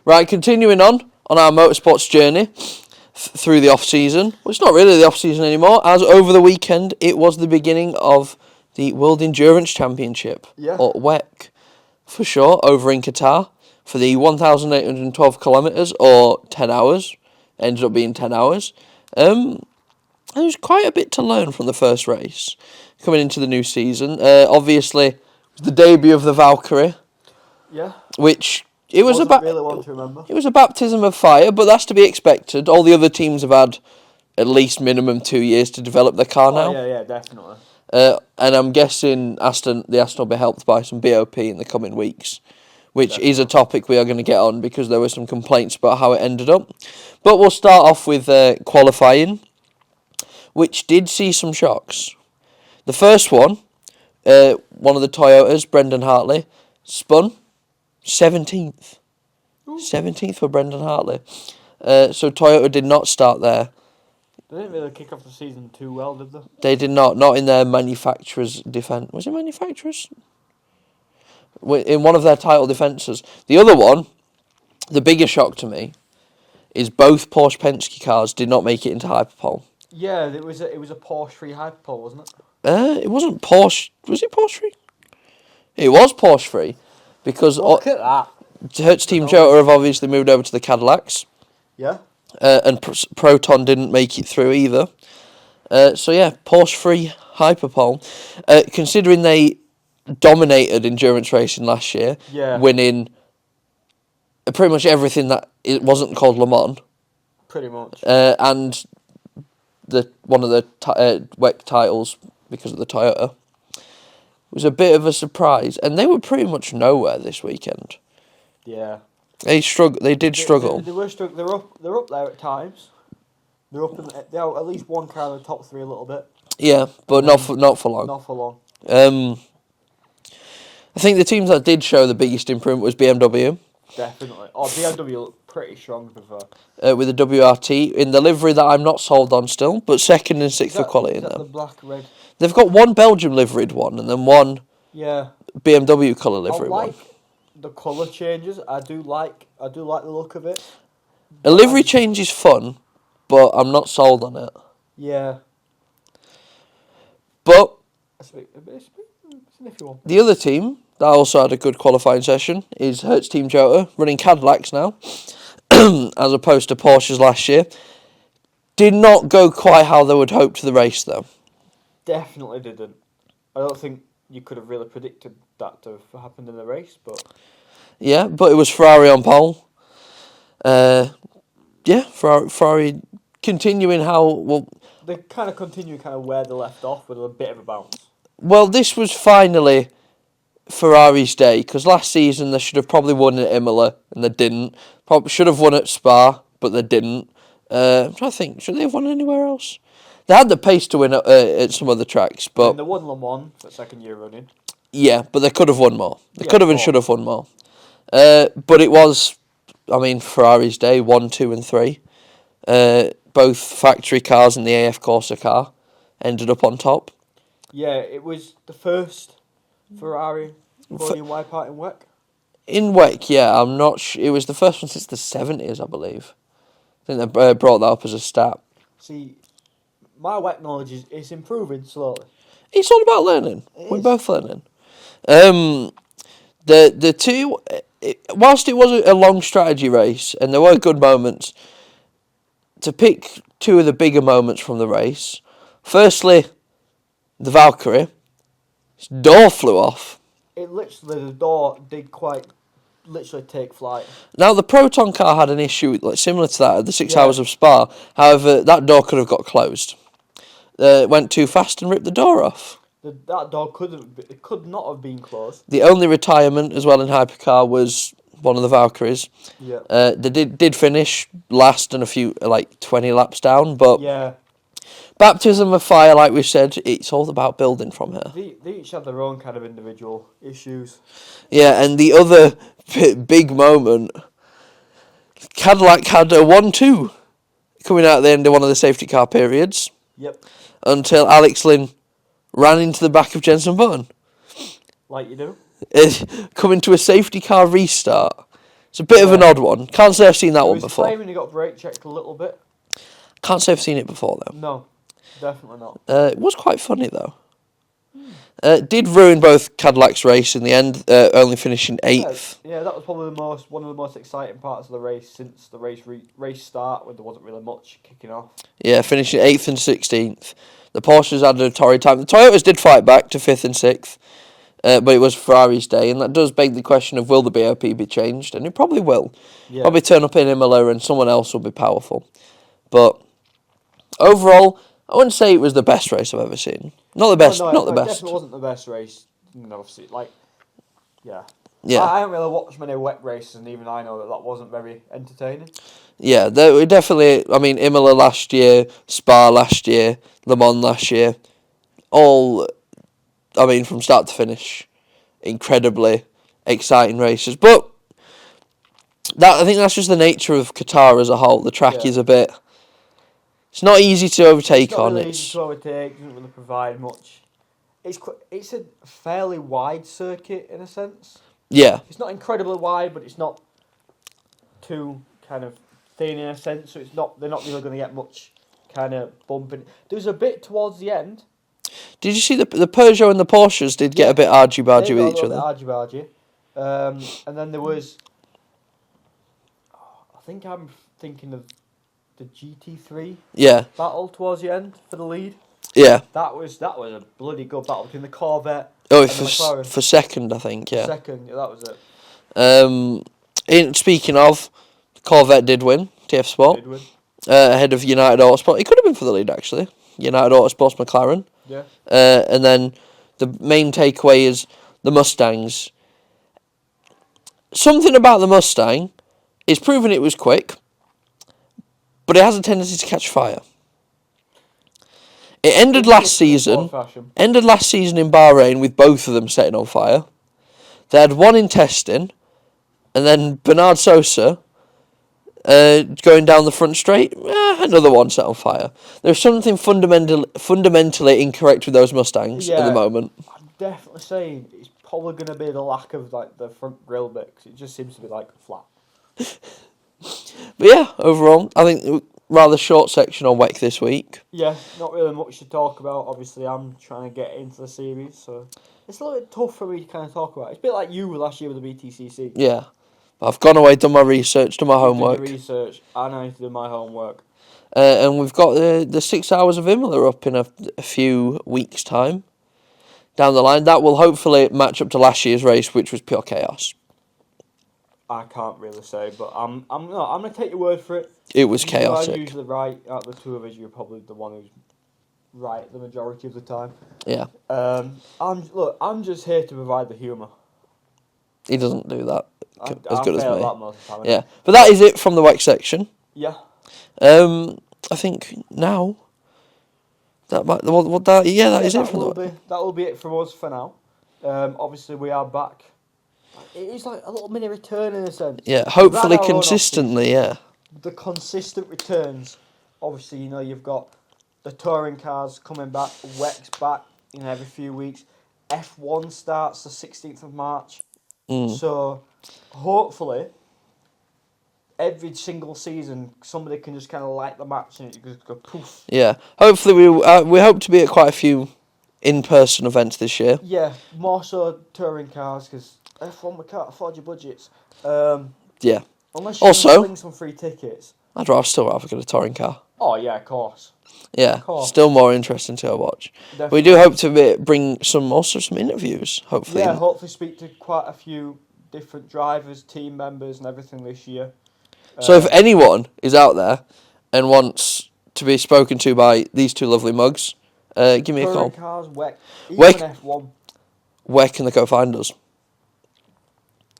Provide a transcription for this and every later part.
Right, continuing on our motorsports journey through the off-season. Well, it's not really the off-season anymore, as over the weekend it was the beginning of the World Endurance Championship, or WEC, for sure, over in Qatar, for the 1,812 kilometres, or 10 hours. Ended up being 10 hours. There was quite a bit to learn from the first race, coming into the new season. Obviously, it was the debut of the Valkyrie. Yeah. Which... It was really one to remember. It was a baptism of fire, but that's to be expected. All the other teams have had at least minimum 2 years to develop their car now. Yeah, definitely. And I'm guessing the Aston will be helped by some BOP in the coming weeks, which is a topic we are going to get on because there were some complaints about how it ended up. But we'll start off with qualifying, which did see some shocks. The first one of the Toyotas, Brendan Hartley, spun 17th. Ooh. 17th for Brendan Hartley. So Toyota did not start there. They didn't really kick off the season too well, did they? They did not in their manufacturer's defence. Was it manufacturer's? In one of their title defences. The other one, the bigger shock to me, is both Porsche Penske cars did not make it into Hyperpole. Yeah, it was a Porsche-free Hyperpole, wasn't it? It wasn't Porsche. Was it Porsche-free? It was Porsche-free. Because look at that. Hertz Team Toyota have obviously moved over to the Cadillacs. Yeah. And Proton didn't make it through either. So yeah, Porsche-free Hyperpole. Considering they dominated endurance racing last year, winning pretty much everything that it wasn't called Le Mans. Pretty much. And one of the WEC titles because of the Toyota. Was a bit of a surprise, and they were pretty much nowhere this weekend. Yeah, they struggled. They did struggle. They were struggling. They're up there at times. They're up. They're at least one car in the top three a little bit. Yeah, but not for long. Not for long. I think the teams that did show the biggest improvement was BMW. Definitely. BMW looked pretty strong before. With the WRT in the livery that I'm not sold on still, but second and sixth for quality in there. The black red. They've got one Belgium liveried one and then one BMW colour liveried one. The colour changes. I do like the look of it. A livery change is fun, but I'm not sold on it. Yeah. But it's an iffy one. The other team that also had a good qualifying session is Hertz Team Toyota, running Cadillacs now, as opposed to Porsches last year. Did not go quite how they would hope to the race though. Definitely didn't. I don't think you could have really predicted that to have happened in the race, but... Yeah, but it was Ferrari on pole. Ferrari continuing how... Well, they kind of continue where they left off with a bit of a bounce. Well, this was finally Ferrari's day, because last season they should have probably won at Imola, and they didn't. Probably should have won at Spa, but they didn't. I'm trying to think, should they have won anywhere else? They had the pace to win at some other tracks, but... And they won Le Mans for the second year running. Yeah, but they could have won more. They could have and should have won more. But it was, Ferrari's day, 1, 2 and 3. Both factory cars and the AF Corsa car ended up on top. Yeah, it was the first Ferrari podium wipeout in WEC. In WEC, yeah, I'm not sure. It was the first one since the 70s, I believe. I think they brought that up as a stat. See... My WEC knowledge is improving slowly. It's all about learning. We're both learning. The two, whilst it was a long strategy race and there were good moments, to pick two of the bigger moments from the race, firstly, the Valkyrie, its door flew off. The door did quite literally take flight. Now, the Proton car had an issue similar to that at the 6 hours of Spa. However, that door could have got closed. Went too fast and ripped the door off. That door could not have been closed. The only retirement as well in hypercar was one of the Valkyries. Yeah. They did finish last and a few 20 laps down, but baptism of fire, like we said, it's all about building from here. They each have their own kind of individual issues. Yeah, and the other big moment, Cadillac had a 1-2 coming out at the end of one of the safety car periods. Yep. Until Alex Lynn ran into the back of Jenson Button. Like you do. Coming to a safety car restart. It's a bit of an odd one. Can't say I've seen that one before. He got brake checked a little bit. Can't say I've seen it before, though. No, definitely not. It was quite funny, though. Did ruin both Cadillac's race in the end, only finishing 8th. Yeah, that was probably one of the most exciting parts of the race since the race start, when there wasn't really much kicking off. Yeah, finishing 8th and 16th. The Porsches had a torrid time. The Toyotas did fight back to 5th and 6th, but it was Ferrari's day, and that does beg the question of will the BOP be changed, and it probably will. Yeah. Probably turn up in Imola and someone else will be powerful. But overall, I wouldn't say it was the best race I've ever seen. Not the best, not the best. It definitely wasn't the best race. Obviously, yeah. Yeah. I haven't really watched many WEC races, and even I know that wasn't very entertaining. Yeah, there were definitely, I mean, Imola last year, Spa last year, Le Mans last year, all, I mean, from start to finish, incredibly exciting races. But I think that's just the nature of Qatar as a whole. The track is a bit, it's not easy to overtake It's not on. really easy to overtake, doesn't really provide much. It's a fairly wide circuit in a sense. Yeah. It's not incredibly wide, but it's not too kind of thin in a sense. So they're not really going to get much kind of bumping. There's a bit towards the end. Did you see the Peugeot and the Porsches did get a bit argy-bargy with each other? Argy-bargy. And then there was, I think I'm thinking of the GT3 battle towards the end for the lead. Yeah. That was a bloody good battle between the Corvette and the McLaren. For second, I think, yeah. Second, that was it. Speaking of, Corvette did win, TF Sport. Did win. Ahead of United Autosport. It could have been for the lead, actually. United Autosport's McLaren. Yeah. And then the main takeaway is the Mustangs. Something about the Mustang is proven it was quick, but it has a tendency to catch fire. It ended last season in Bahrain with both of them setting on fire. They had one in testing, and then Bernard Sosa going down the front straight, another one set on fire. There's something fundamentally incorrect with those Mustangs at the moment. I'm definitely saying it's probably going to be the lack of the front grille bit, 'cause it just seems to be flat. But yeah, overall, I think rather short section on WEC this week. Yeah, not really much to talk about. Obviously, I'm trying to get into the series, so it's a little bit tough for me to kind of talk about. It's a bit like you last year with the BTCC. Yeah. I've gone away, done my research, done my homework. Research. I know to do my homework. And we've got the 6 hours of Imola up in a few weeks' time. Down the line, that will hopefully match up to last year's race, which was pure chaos. I can't really say, but I'm gonna take your word for it. It was chaotic. I'm usually right. Out of the two of us, you're probably the one who's right the majority of the time. Yeah. I'm just here to provide the humour. He doesn't do that as good as me. That most of the time, yeah, but that is it from the WEC section. Yeah. I think now that is it from the WEC. That will be it from us for now. Obviously we are back. It is like a little mini return in a sense. Yeah, hopefully consistently. Yeah. The consistent returns. Obviously, you've got the touring cars coming back. WEC's back. Every few weeks. F1 starts the 16th of March. So, hopefully, every single season, somebody can just kind of light the match and it just go poof. Yeah. Hopefully, we hope to be at quite a few in-person events this year. Yeah, more so touring cars, because F1, we can't afford your budgets. Yeah. Unless you can sling some free tickets. I'd still rather get a touring car. Oh, yeah, of course. Yeah, still more interesting to go watch. Definitely. We do hope to bring some interviews, hopefully. Yeah, hopefully speak to quite a few different drivers, team members and everything this year. So if anyone is out there and wants to be spoken to by these two lovely mugs, give me a call. Cars, WEC, even F1. WEC and the co-founders.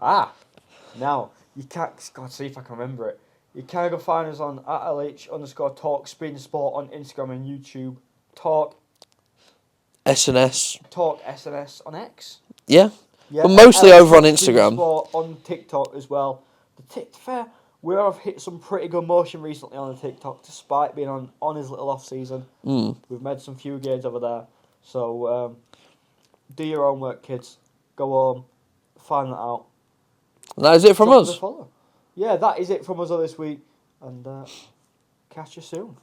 Now, you can't, God, see if I can remember it. You can go find us on @LH_Talk Spin Sport on Instagram and YouTube. Talk SNS. Talk SNS on X. Yeah. But mostly over on Instagram. Spin Sport on TikTok as well. We have hit some pretty good motion recently on the TikTok, despite being on his little off season. We've made some few gains over there. So do your own work, kids. Go home, find that out. And that is it from us. yeah, that is it from us all this week. And catch you soon.